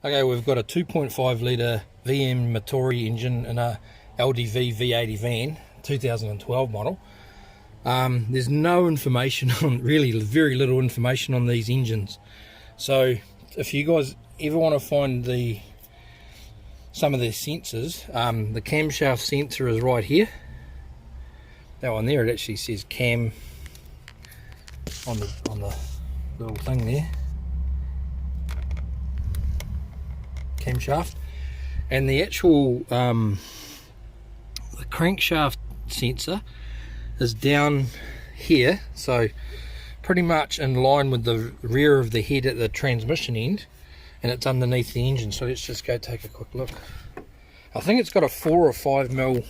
Okay, we've got a 2.5 litre VM Motori engine and a LDV V80 van, 2012 model. There's no information on, really very little information on these engines. So if you guys ever want to find some of their sensors, the camshaft sensor is right here. That one there, it actually says cam on the little thing there. Camshaft, and the actual the crankshaft sensor is down here, so pretty much in line with the rear of the head at the transmission end, and it's underneath the engine. So let's just go take a quick look. I think it's got a 4 or 5 mil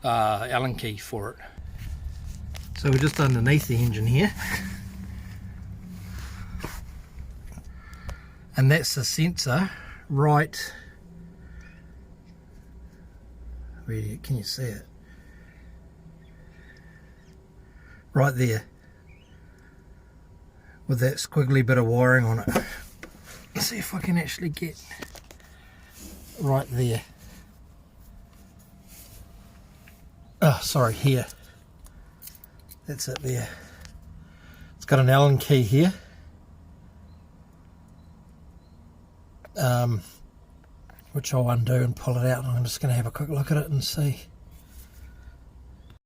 Allen key for it. So we're just underneath the engine here. And that's the sensor right, can you see it? Right there, with that squiggly bit of wiring on it. Let's see if I can actually get right there. Oh, sorry, here. That's it there. It's got an Allen key here. Which I'll undo and pull it out, and I'm just going to have a quick look at it and see.